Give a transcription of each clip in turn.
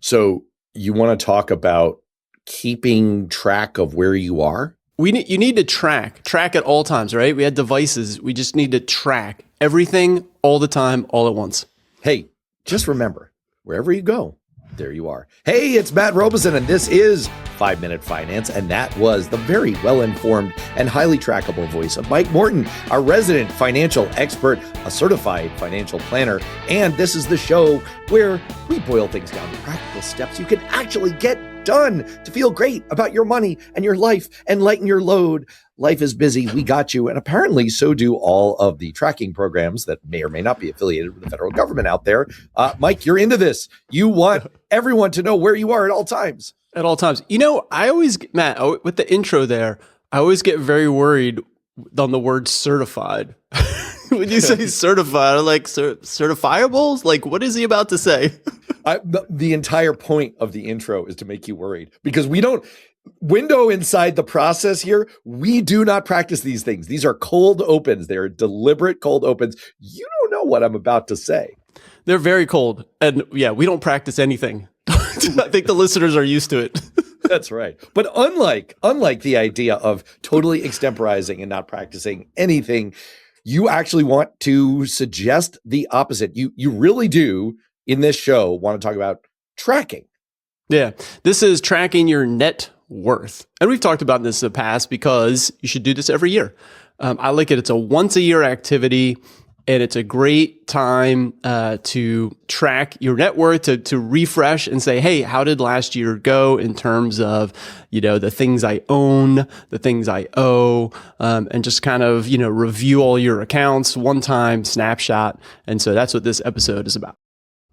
So you want to talk about keeping track of where you are? You need to track at all times, right? We had devices. We just need to track everything all the time, all at once. Hey, just remember, wherever you go, there you are. Hey, it's Matt Robeson, and this is 5 Minute Finance. And that was the very well-informed and highly trackable voice of Mike Morton, our resident financial expert, a certified financial planner. And this is the show where we boil things down to practical steps you can actually get done to feel great about your money and your life and lighten your load. Life is busy. We got you. And apparently so do all of the tracking programs that may or may not be affiliated with the federal government out there. Mike, you're into this. You want everyone to know where you are at all times. At all times. You know, Matt, with the intro there, I always get very worried on the word certified. When you say certified, I'm like, certifiables? Like, what is he about to say? The entire point of the intro is to make you worried, because we don't window inside the process here. We do not practice these things. These are cold opens. They're deliberate cold opens. You don't know what I'm about to say. They're very cold. And yeah, we don't practice anything. I think the listeners are used to it. That's right. But unlike the idea of totally extemporizing and not practicing anything, you actually want to suggest the opposite. You really do, in this show, want to talk about tracking. Yeah, this is tracking your net worth. And we've talked about this in the past because you should do this every year. I like it. It's a once a year activity, and it's a great time to track your net worth, to refresh and say, hey, how did last year go in terms of, the things I own, the things I owe, and just kind of, review all your accounts, one-time snapshot. And so that's what this episode is about.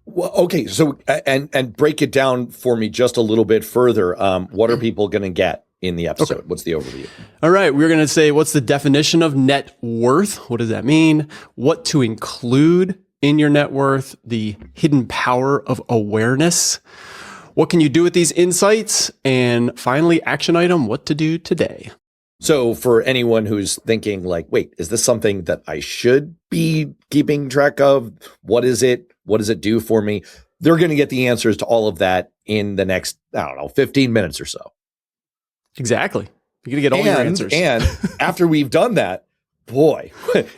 Well, okay. So, and break it down for me just a little bit further. What are people going to get in the episode? Okay. What's the overview? All right. We're going to say, what's the definition of net worth? What does that mean? What to include in your net worth? The hidden power of awareness. What can you do with these insights? And finally, action item, what to do today. So for anyone who's thinking like, wait, is this something that I should be keeping track of? What is it? What does it do for me? They're going to get the answers to all of that in the next, 15 minutes or so. Exactly. You're going to get all your answers. And after we've done that, boy,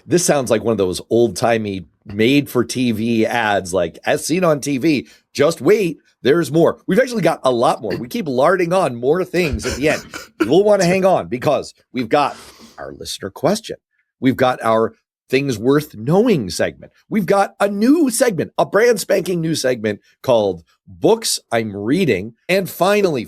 this sounds like one of those old-timey made-for-TV ads, like as seen on TV. Just wait, there's more. We've actually got a lot more. We keep larding on more things at the end. You'll want to hang on, because we've got our listener question. We've got our things worth knowing segment. We've got a new segment, a brand spanking new segment called Books I'm Reading. And finally,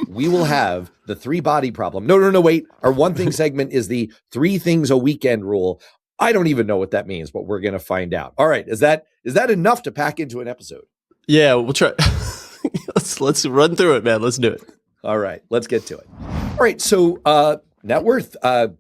we will have the 3 body problem. No, wait. Our one thing segment is the 3 things a weekend rule. I don't even know what that means, but we're going to find out. All right. Is that enough to pack into an episode? Yeah, we'll try. Let's run through it, man. Let's do it. All right. Let's get to it. All right. So net worth,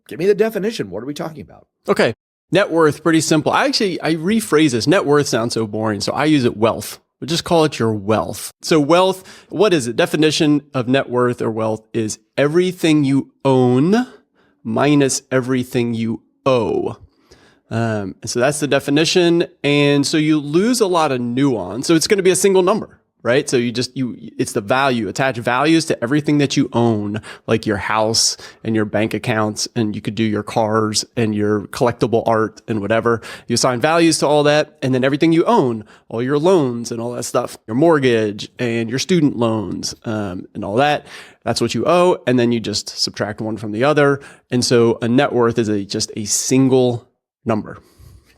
give me the definition. What are we talking about? Okay. Net worth, pretty simple. I rephrase this. Net worth sounds so boring, so I use it wealth. We'll just call it your wealth. So wealth, what is it? Definition of net worth or wealth is everything you own minus everything you owe. So that's the definition. And so you lose a lot of nuance. So it's going to be a single number, right? So it's the value, attach values to everything that you own, like your house and your bank accounts, and you could do your cars and your collectible art and whatever. You assign values to all that, and then everything you own, all your loans and all that stuff, your mortgage and your student loans, and all that. That's what you owe. And then you just subtract one from the other. And so a net worth is just a single number.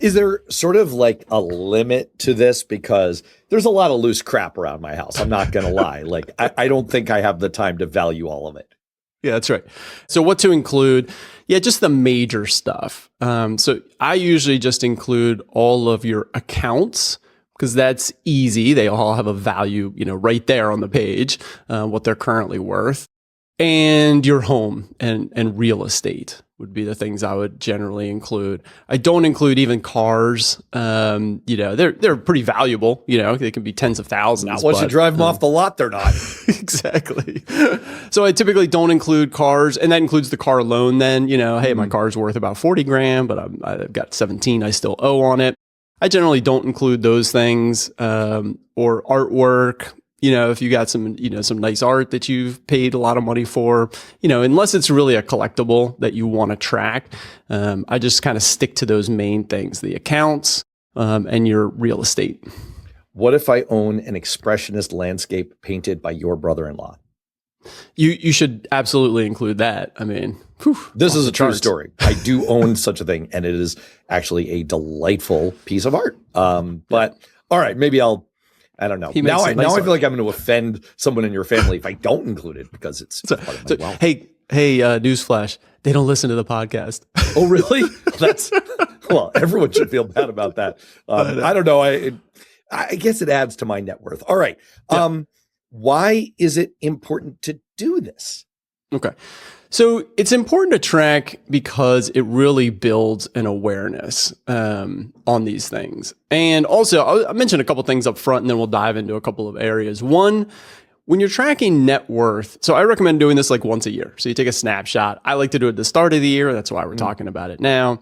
Is there sort of like a limit to this? Because there's a lot of loose crap around my house. I'm not going to lie. Like, I don't think I have the time to value all of it. Yeah, that's right. So what to include? Yeah, just the major stuff. So I usually just include all of your accounts, because that's easy. They all have a value, right there on the page, what they're currently worth. And your home and real estate would be the things I would generally include. I don't include even cars. They're pretty valuable. They can be tens of thousands. Not once you drive them off the lot, they're not. Exactly. So I typically don't include cars, and that includes the car loan. Then hey, my car's worth about 40 grand, but I've got 17 I still owe on it. I generally don't include those things, or artwork. If you got some, some nice art that you've paid a lot of money for, unless it's really a collectible that you want to track, I just kind of stick to those main things, the accounts, and your real estate. What if I own an expressionist landscape painted by your brother-in-law? You should absolutely include that. I mean, this is a true story. I do own such a thing, and it is actually a delightful piece of art. But all right, maybe I don't know. Now I feel like I'm going to offend someone in your family if I don't include it because it's part of my wealth. Hey, newsflash. They don't listen to the podcast. Oh, really? Well, everyone should feel bad about that. I don't know. I guess it adds to my net worth. All right. Yeah. Why is it important to do this? Okay. So it's important to track because it really builds an awareness on these things. And also, I mentioned a couple things up front, and then we'll dive into a couple of areas. One, when you're tracking net worth, so I recommend doing this like once a year. So you take a snapshot. I like to do it at the start of the year. That's why we're talking about it now.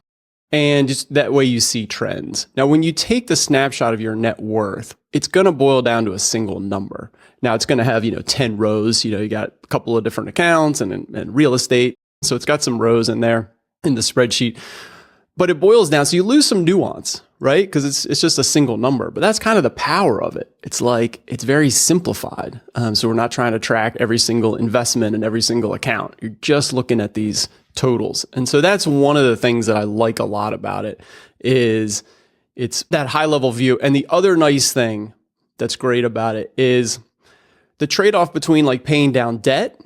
And just that way you see trends. Now, when you take the snapshot of your net worth, it's going to boil down to a single number. Now, it's going to have, 10 rows. You got a couple of different accounts and real estate. So it's got some rows in there in the spreadsheet. But it boils down. So you lose some nuance, right? Because it's just a single number. But that's kind of the power of it. It's like, it's very simplified. So we're not trying to track every single investment and every single account. You're just looking at these totals. And so that's one of the things that I like a lot about it is it's that high level view. And the other nice thing that's great about it is the trade-off between like paying down debt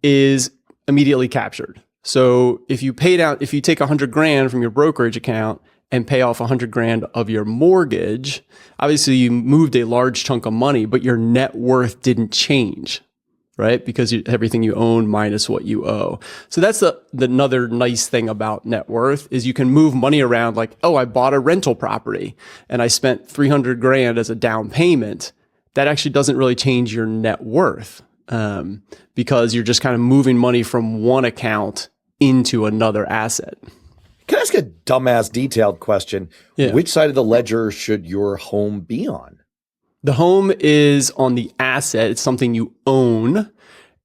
is immediately captured. So if you take $100,000 from your brokerage account and pay off $100,000 of your mortgage, obviously you moved a large chunk of money, but your net worth didn't change, right? Because everything you own minus what you owe. So that's the another nice thing about net worth is you can move money around like, oh, I bought a rental property and I spent $300,000 as a down payment. That actually doesn't really change your net worth because you're just kind of moving money from one account into another asset. Can I ask a dumbass detailed question? Yeah. Which side of the ledger should your home be on? The home is on the asset. It's something you own.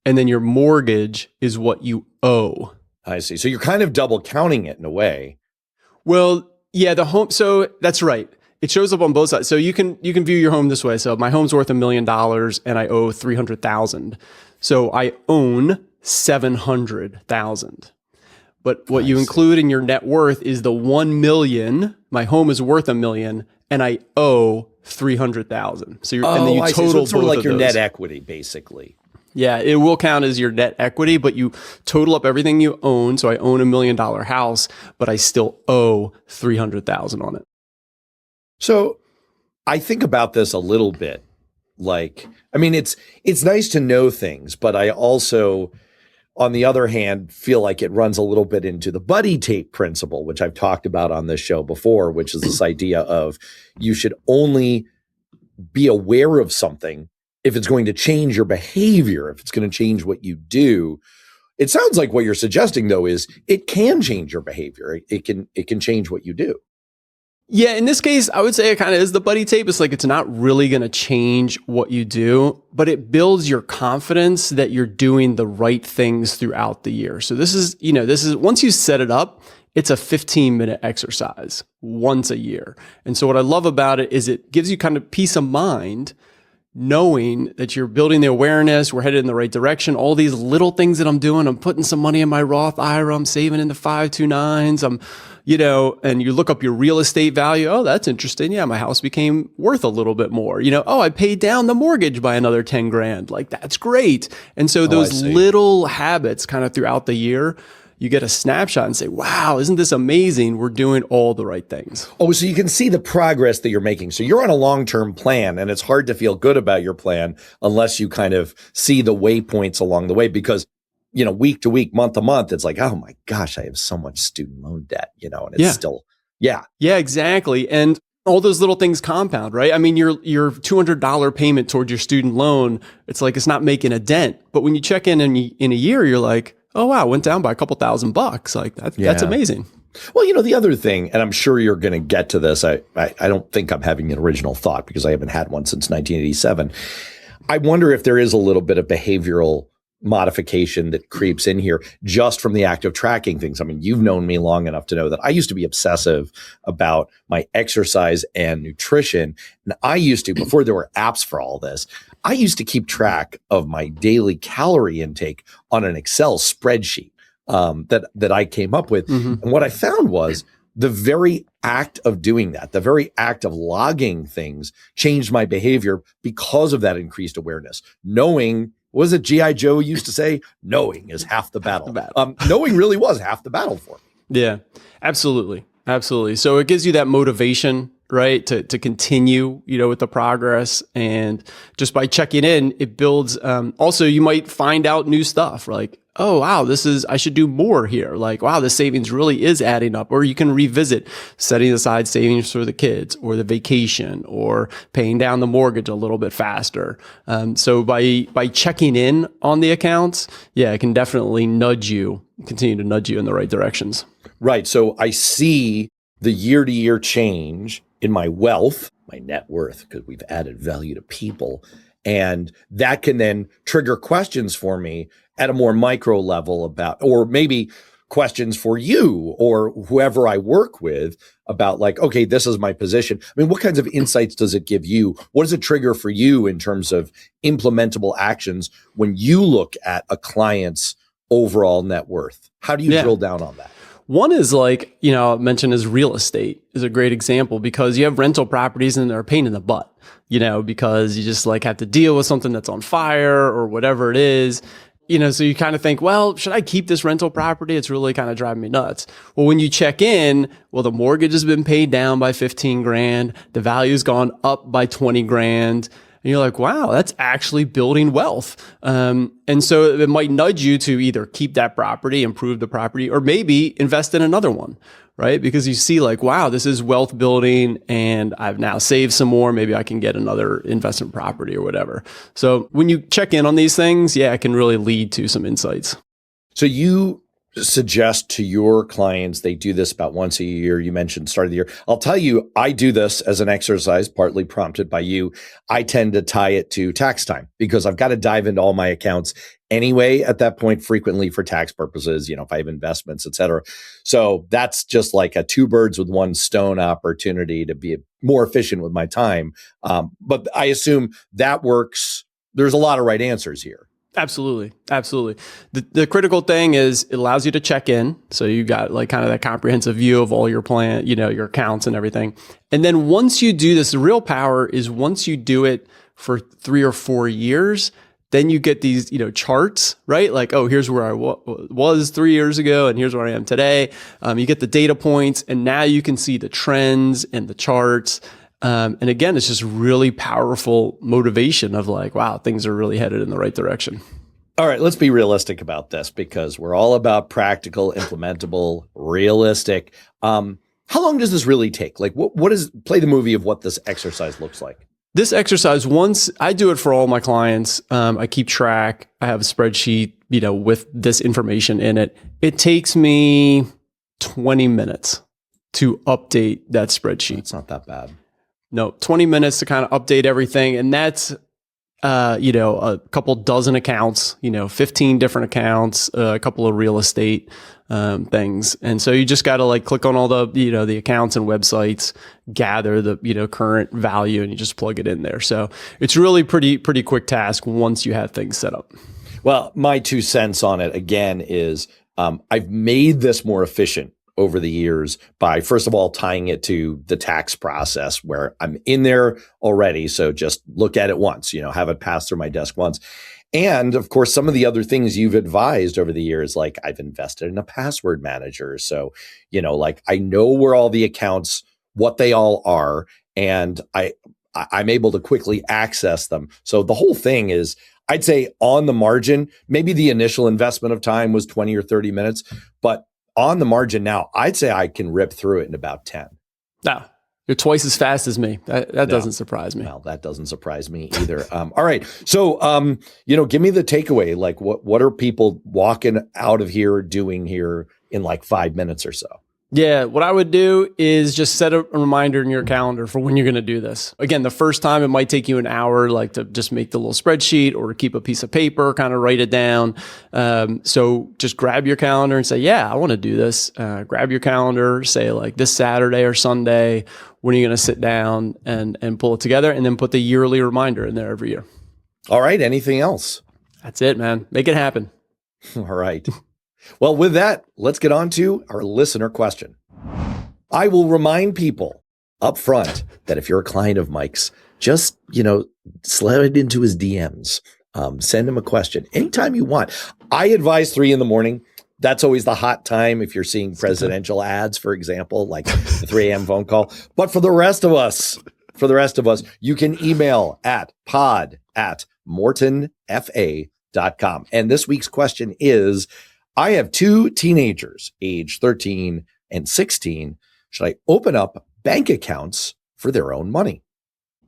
And then your mortgage is what you owe. I see. So you're kind of double counting it in a way. Well, yeah, the home. So that's right. It shows up on both sides. So you can view your home this way. So my home's worth $1 million and I owe $300,000. So I own $700,000. But what you include in your net worth is the 1 million. My home is worth $1 million and I owe $300,000. So and then you total so it's sort of like your those. Net equity, basically. Yeah, it will count as your net equity, but you total up everything you own. So I own $1 million house, but I still owe $300,000 on it. So I think about this a little bit. Like, I mean, it's nice to know things, but I also, on the other hand, feel like it runs a little bit into the buddy tape principle, which I've talked about on this show before, which is this idea of you should only be aware of something if it's going to change your behavior, if it's going to change what you do. It sounds like what you're suggesting, though, is it can change your behavior. It can change what you do. Yeah, in this case, I would say it kind of is the buddy tape. It's like it's not really going to change what you do, but it builds your confidence that you're doing the right things throughout the year. So this is once you set it up, it's a 15-minute exercise once a year. And so what I love about it is it gives you kind of peace of mind knowing that you're building the awareness, we're headed in the right direction. All these little things that I'm doing, I'm putting some money in my Roth IRA, I'm saving in the 529s, and you look up your real estate value. Oh, that's interesting. Yeah, my house became worth a little bit more. Oh, I paid down the mortgage by another $10,000. Like, that's great. And so those little habits kind of throughout the year, you get a snapshot and say, wow, isn't this amazing? We're doing all the right things. Oh, so you can see the progress that you're making. So you're on a long-term plan, and it's hard to feel good about your plan unless you kind of see the waypoints along the way, because, week to week, month to month, it's like, oh my gosh, I have so much student loan debt, and it's still, yeah. Yeah, exactly. And all those little things compound, right? I mean, your $200 payment towards your student loan, it's like, it's not making a dent. But when you check in a year, you're like, oh, wow, it went down by a couple $1,000. Like that's amazing. Well, the other thing, and I'm sure you're going to get to this. I don't think I'm having an original thought because I haven't had one since 1987. I wonder if there is a little bit of behavioral modification that creeps in here just from the act of tracking things. I mean, you've known me long enough to know that I used to be obsessive about my exercise and nutrition. And I used to, before there were apps for all this, I used to keep track of my daily calorie intake on an Excel spreadsheet that I came up with. Mm-hmm. And what I found was the very act of doing that, the very act of logging things changed my behavior because of that increased awareness. Knowing, what was it G.I. Joe used to say? Knowing is half the battle. Knowing really was half the battle for me. Yeah, absolutely. Absolutely. So it gives you that motivation, right, to continue, with the progress. And just by checking in, it builds, also you might find out new stuff like, oh, wow, I should do more here. Like, wow, the savings really is adding up. Or you can revisit setting aside savings for the kids or the vacation or paying down the mortgage a little bit faster. So by checking in on the accounts, it can definitely continue to nudge you in the right directions. Right. So I see the year-to-year change in my wealth, my net worth, because we've added value to people. And that can then trigger questions for me at a more micro level about, or maybe questions for you or whoever I work with about like, okay, this is my position. I mean, what kinds of insights does it give you? What does it trigger for you in terms of implementable actions when you look at a client's overall net worth? How do you drill down on that? One is like, I mentioned is real estate is a great example because you have rental properties and they're a pain in the butt, because you just like have to deal with something that's on fire or whatever it is. So you kind of think, well, should I keep this rental property? It's really kind of driving me nuts. Well, when you check in, the mortgage has been paid down by 15 grand. The value's gone up by 20 grand. And you're like, wow, that's actually building wealth. And so it might nudge you to either keep that property, improve the property, or maybe invest in another one, right? Because you see like, wow, this is wealth building and I've now saved some more. Maybe I can get another investment property or whatever. So when you check in on these things, it can really lead to some insights. So you suggest to your clients they do this about once a year. You mentioned start of the year. I'll tell you, I do this as an exercise, partly prompted by you. I tend to tie it to tax time because I've got to dive into all my accounts anyway at that point, frequently for tax purposes, if I have investments, et cetera. So that's just like a two birds with one stone opportunity to be more efficient with my time. But I assume that works. There's a lot of right answers here. Absolutely. Absolutely. The critical thing is it allows you to check in. So you got like kind of that comprehensive view of all your plan, your accounts and everything. And then once you do this, the real power is once you do it for 3 or 4 years, then you get these, charts, right? Like, oh, here's where I was 3 years ago and here's where I am today. You get the data points and now you can see the trends and the charts. And again, it's just really powerful motivation of like, wow, things are really headed in the right direction. All right, let's be realistic about this because we're all about practical, implementable, realistic. How long does this really take? Like, what is, play the movie of what this exercise looks like? This exercise, once I do it for all my clients, I keep track. I have a spreadsheet, with this information in it. It takes me 20 minutes to update that spreadsheet. It's not that bad. No, 20 minutes to kind of update everything. And that's, a couple dozen accounts, 15 different accounts, a couple of real estate things. And so you just got to like click on all the, the accounts and websites, gather the, current value, and you just plug it in there. So it's really pretty quick task once you have things set up. Well, my 2 cents on it again is I've made this more efficient over the years by, first of all, tying it to the tax process where I'm in there already. So just look at it once, have it pass through my desk once. And of course, some of the other things you've advised over the years, like I've invested in a password manager. So, like I know where all the accounts, what they all are, and I'm able to quickly access them. So the whole thing is, I'd say on the margin, maybe the initial investment of time was 20 or 30 minutes, but on the margin now, I'd say I can rip through it in about 10. No, You're twice as fast as me. That doesn't surprise me. Well, that doesn't surprise me either. All right. So, give me the takeaway. Like what are people walking out of here doing here in like 5 minutes or so? Yeah, what I would do is just set a reminder in your calendar for when you're going to do this. Again, the first time it might take you an hour, like to just make the little spreadsheet or keep a piece of paper, kind of write it down. So just grab your calendar and say, yeah, I want to do this. Grab your calendar, say like this Saturday or Sunday, when are you going to sit down and pull it together, and then put the yearly reminder in there every year. All right. Anything else? That's it, man. Make it happen. All right. Well, with that, let's get on to our listener question. I will remind people up front that if you're a client of Mike's, just, slide into his DMs, send him a question anytime you want. I advise 3 a.m. That's always the hot time if you're seeing presidential ads, for example, like the 3 a.m. phone call. But for the rest of us, you can email at pod@mortonfa.com. And this week's question is, I have 2 teenagers, age 13 and 16. Should I open up bank accounts for their own money?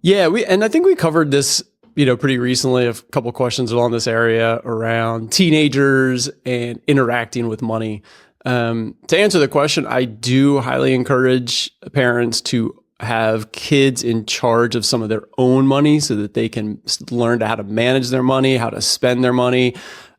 Yeah, and I think we covered this, pretty recently, a couple of questions along this area around teenagers and interacting with money. To answer the question, I do highly encourage parents to have kids in charge of some of their own money so that they can learn how to manage their money, how to spend their money.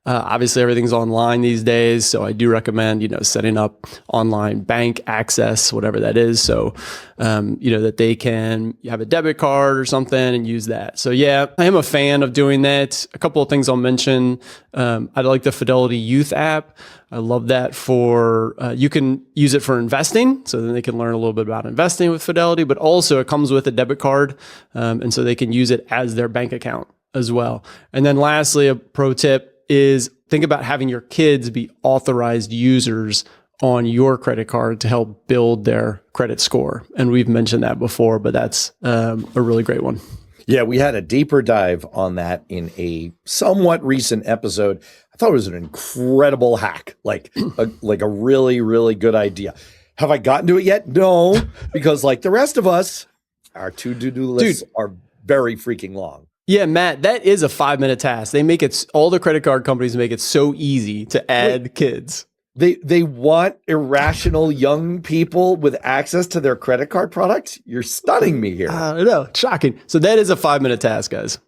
Obviously, everything's online these days, so I do recommend, setting up online bank access, whatever that is, so that they can have a debit card or something and use that. So yeah, I am a fan of doing that. A couple of things I'll mention. I like the Fidelity Youth app. I love that for you can use it for investing, so then they can learn a little bit about investing with Fidelity. But also, it comes with a debit card, and so they can use it as their bank account as well. And then lastly, a pro tip is think about having your kids be authorized users on your credit card to help build their credit score. And we've mentioned that before, but that's a really great one. Yeah, we had a deeper dive on that in a somewhat recent episode. I thought it was an incredible hack, like a really, really good idea. Have I gotten to it yet? No, because like the rest of us, our to-do lists are very freaking long. Yeah, Matt, that is a 5-minute task. They make it, all the credit card companies make it so easy to add kids. They want irrational young people with access to their credit card products? You're stunning me here. I know, shocking. So that is a 5-minute task, guys.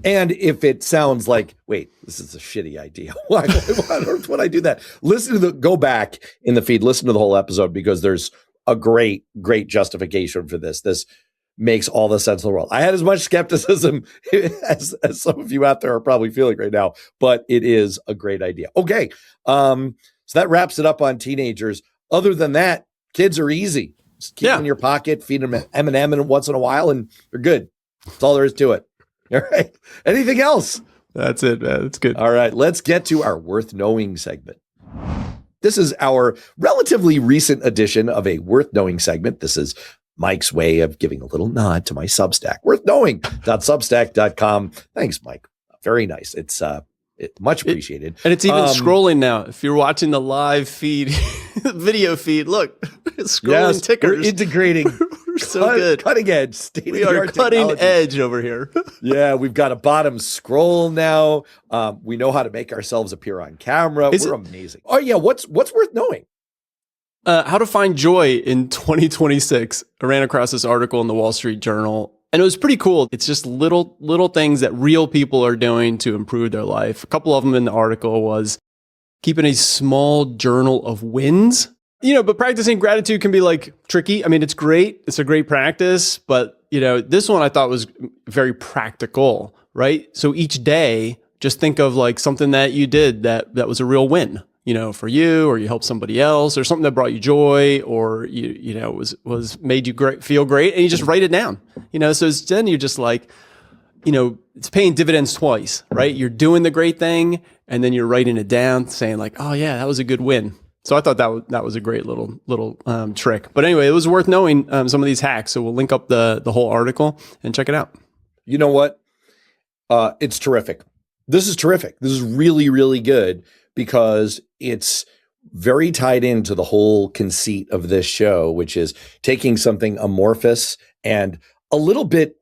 And if it sounds like, wait, this is a shitty idea. Why would I do that? Go back in the feed, listen to the whole episode, because there's a great, great justification for this. This makes all the sense in the world. I had as much skepticism as some of you out there are probably feeling right now, but it is a great idea. Okay. So that wraps it up on teenagers. Other than that, kids are easy. Just keep them in your pocket, feed them an M&M once in a while, and they're good. That's all there is to it. All right. Anything else? That's it, man. That's good. All right. Let's get to our Worth Knowing segment. This is our relatively recent edition of a Worth Knowing segment. This is Mike's way of giving a little nod to my Substack, worthknowing.substack.com. Thanks, Mike. Very nice. It's much appreciated. And it's even scrolling now. If you're watching the live feed, video feed, look, scrolling tickers. We're integrating. We're so good. Cutting edge. We are cutting edge over here. Yeah, we've got a bottom scroll now. We know how to make ourselves appear on camera. We're amazing. Oh yeah, what's worth knowing? How to find joy in 2026. I ran across this article in the Wall Street Journal, and it was pretty cool. It's just little things that real people are doing to improve their life. A couple of them in the article was keeping a small journal of wins. But practicing gratitude can be like tricky. I mean, it's great. It's a great practice, but this one I thought was very practical, right? So each day, just think of like something that you did that was a real win. For you, or you helped somebody else, or something that brought you joy, or was made you feel great, and you just write it down. So then you're just like, it's paying dividends twice, right? You're doing the great thing, and then you're writing it down, saying like, oh yeah, that was a good win. So I thought that was a great little trick. But anyway, it was worth knowing some of these hacks. So we'll link up the whole article and check it out. You know what? It's terrific. This is terrific. This is really, really good. Because it's very tied into the whole conceit of this show, which is taking something amorphous and a little bit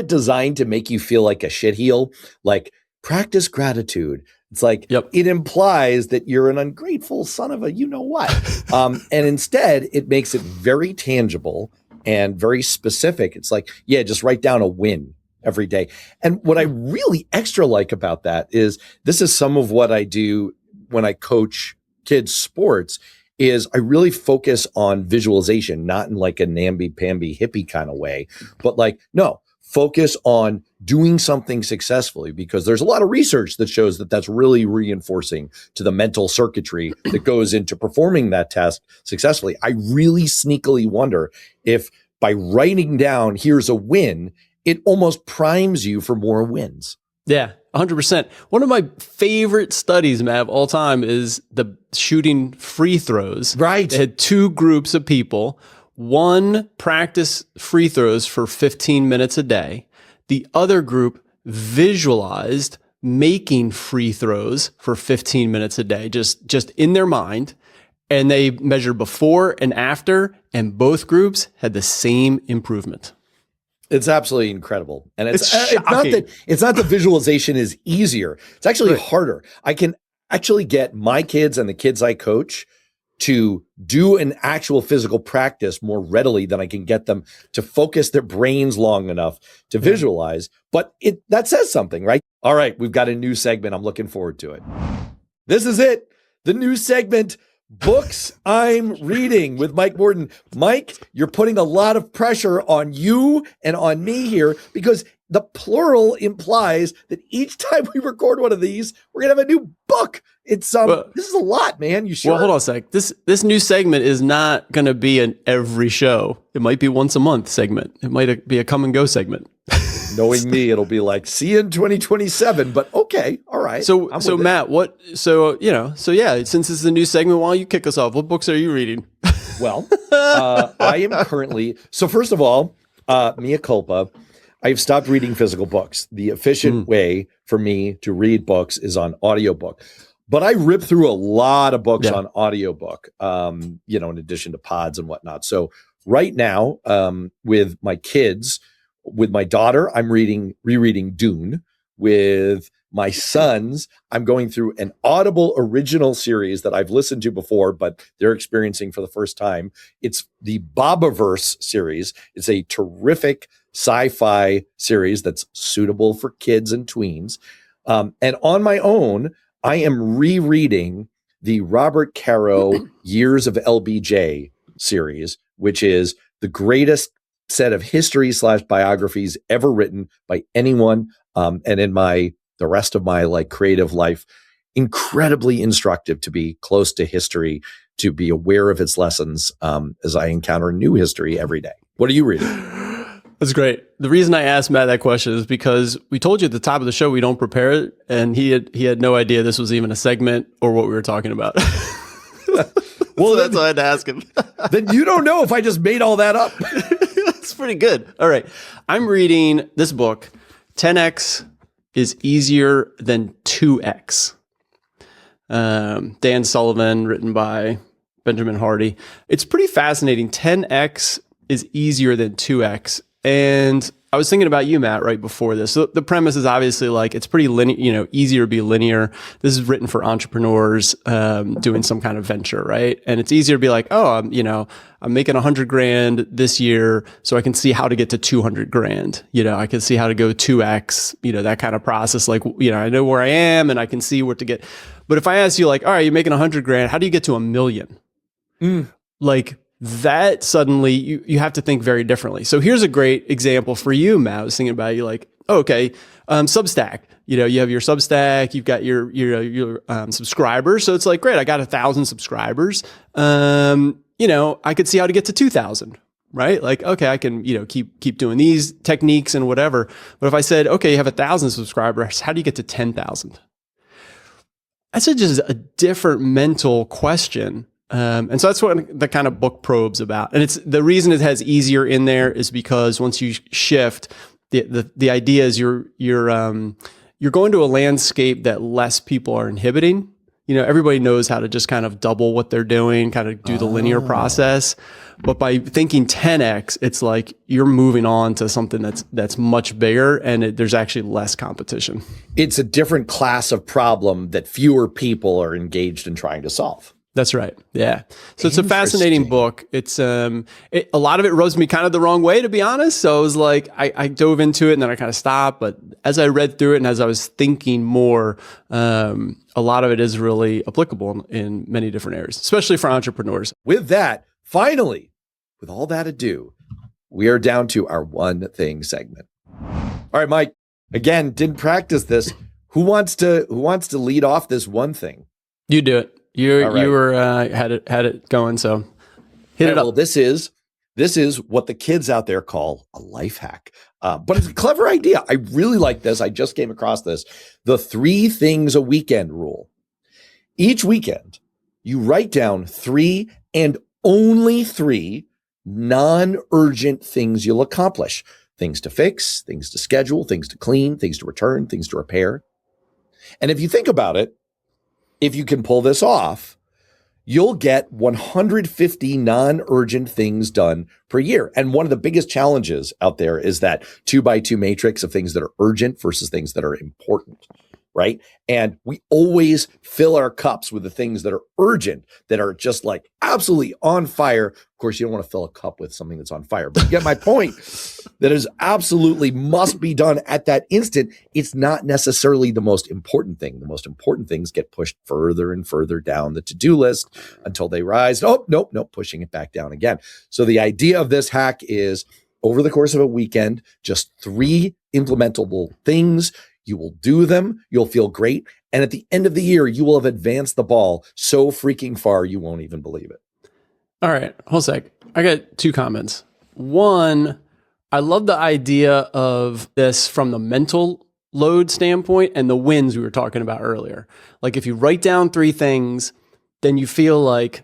designed to make you feel like a shitheel, like practice gratitude. It's like, It implies that you're an ungrateful son of a you-know-what. And instead, it makes it very tangible and very specific. It's like, just write down a win every day. And what I really extra like about that is this is some of what I do when I coach kids sports is I really focus on visualization, not in like a namby-pamby hippie kind of way, but like, no, focus on doing something successfully, because there's a lot of research that shows that that's really reinforcing to the mental circuitry that goes into performing that task successfully. I really sneakily wonder if by writing down, here's a win, it almost primes you for more wins. Yeah, 100%. One of my favorite studies, Matt, of all time is the shooting free throws. Right. They had two groups of people. One practiced free throws for 15 minutes a day. The other group visualized making free throws for 15 minutes a day, just in their mind. And they measured before and after, and both groups had the same improvement. It's absolutely incredible. And it's not that visualization is easier. It's actually harder. I can actually get my kids and the kids I coach to do an actual physical practice more readily than I can get them to focus their brains long enough to visualize. But that says something, right? All right, we've got a new segment. I'm looking forward to it. This is it. The new segment, Books I'm Reading with Mike Morton. Mike, you're putting a lot of pressure on you and on me here because the plural implies that each time we record one of these, we're going to have a new book. It's this is a lot, man. You sure? Well, hold on a sec. This new segment is not going to be an every show. It might be once a month segment. It might be a come and go segment. Knowing me, it'll be like, see you in 2027, but okay. All right. So Matt, since this is a new segment, why don't you kick us off? What books are you reading? Well, I am currently, so first of all, mea culpa, I've stopped reading physical books. The efficient way for me to read books is on audiobook. But I rip through a lot of books on audiobook, in addition to pods and whatnot. So right now, with my kids, with my daughter, I'm rereading Dune. With my sons, I'm going through an Audible original series that I've listened to before, but they're experiencing for the first time. It's the Bobaverse series. It's a terrific sci-fi series that's suitable for kids and tweens. And on my own, I am rereading the Robert Caro Years of LBJ series, which is the greatest set of history/biographies ever written by anyone. And in the rest of my creative life, incredibly instructive to be close to history, to be aware of its lessons as I encounter new history every day. What are you reading? That's great. The reason I asked Matt that question is because we told you at the top of the show we don't prepare it, and he had no idea this was even a segment or what we were talking about. Well, so that's why I had to ask him. Then you don't know if I just made all that up. That's pretty good. All right. I'm reading this book, 10x is Easier Than 2x. Dan Sullivan, written by Benjamin Hardy. It's pretty fascinating. 10x is easier than 2x. And I was thinking about you, Matt, right before this. So the premise is obviously it's pretty linear, easier to be linear. This is written for entrepreneurs doing some kind of venture, right? And it's easier to be like, oh, I'm making $100,000 this year, so I can see how to get to $200,000. I can see how to go 2x, that kind of process. I know where I am and I can see where to get. But if I ask you all right, you're making $100,000, how do you get to $1 million? That suddenly you have to think very differently. So here's a great example for you, Matt. I was thinking about you Substack. You have your Substack, you've got your subscribers. So it's great, I got 1,000 subscribers. I could see how to get to 2,000, right? Okay, I can, keep doing these techniques and whatever. But if I said, okay, you have 1,000 subscribers, how do you get to 10,000? That's just a different mental question. And so that's what the kind of book probe's about. And it's the reason it has easier in there is because once you shift, the idea is you're going to a landscape that less people are inhibiting. everybody knows how to just kind of double what they're doing, kind of do the linear process. But by thinking 10x, it's like you're moving on to something that's much bigger, and there's actually less competition. It's a different class of problem that fewer people are engaged in trying to solve. That's right. Yeah. So it's a fascinating book. It's a lot of it rubs me kind of the wrong way, to be honest. So I was like, I dove into it and then I kind of stopped. But as I read through it and as I was thinking more, a lot of it is really applicable in many different areas, especially for entrepreneurs. With that, finally, with all that ado, we are down to our one thing segment. All right, Mike, again, didn't practice this. Who wants to lead off this one thing? You do it. You were had it going, so hit it up. Well, this is what the kids out there call a life hack, but it's a clever idea. I really like this. I just came across this: the 3 things a weekend rule. Each weekend, you write down 3 and only 3 non-urgent things you'll accomplish: things to fix, things to schedule, things to clean, things to return, things to repair. And if you think about it, if you can pull this off, you'll get 150 non-urgent things done per year. And one of the biggest challenges out there is that 2x2 matrix of things that are urgent versus things that are important, right? And we always fill our cups with the things that are urgent, that are just like absolutely on fire. Of course, you don't want to fill a cup with something that's on fire, but you get my point. That is absolutely must be done at that instant. It's not necessarily the most important thing. The most important things get pushed further and further down the to-do list until they rise. Oh, nope, pushing it back down again. So the idea of this hack is, over the course of a weekend, just 3 implementable things. You will do them. You'll feel great. And at the end of the year, you will have advanced the ball so freaking far, you won't even believe it. All right. Hold a sec. I got 2 comments. One, I love the idea of this from the mental load standpoint and the wins we were talking about earlier. Like if you write down 3 things, then you feel like,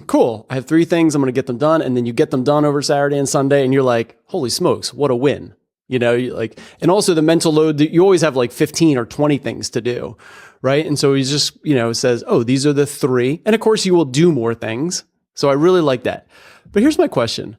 cool, I have 3 things, I'm going to get them done. And then you get them done over Saturday and Sunday. And you're like, holy smokes, what a win. And also the mental load that you always have like 15 or 20 things to do. Right. And so he just, says, oh, these are the 3. And of course you will do more things. So I really like that. But here's my question.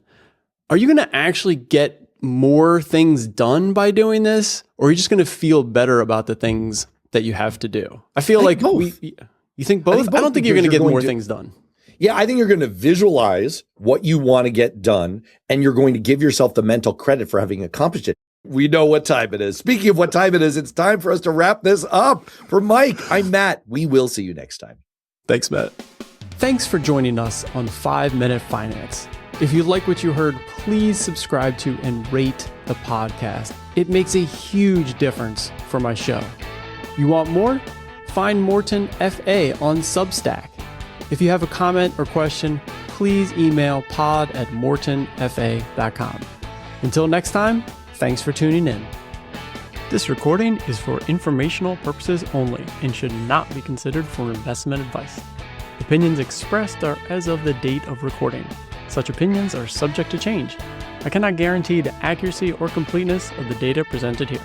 Are you going to actually get more things done by doing this? Or are you just going to feel better about the things that you have to do? I feel like both. You think both? I don't think you're going to get more things done. Yeah, I think you're going to visualize what you want to get done, and you're going to give yourself the mental credit for having accomplished it. We know what time it is. Speaking of what time it is, it's time for us to wrap this up. For Mike, I'm Matt. We will see you next time. Thanks, Matt. Thanks for joining us on 5 Minute Finance. If you like what you heard, please subscribe to and rate the podcast. It makes a huge difference for my show. You want more? Find Morton FA on Substack. If you have a comment or question, please email pod@mortonfa.com. Until next time, thanks for tuning in. This recording is for informational purposes only and should not be considered for investment advice. Opinions expressed are as of the date of recording. Such opinions are subject to change. I cannot guarantee the accuracy or completeness of the data presented here.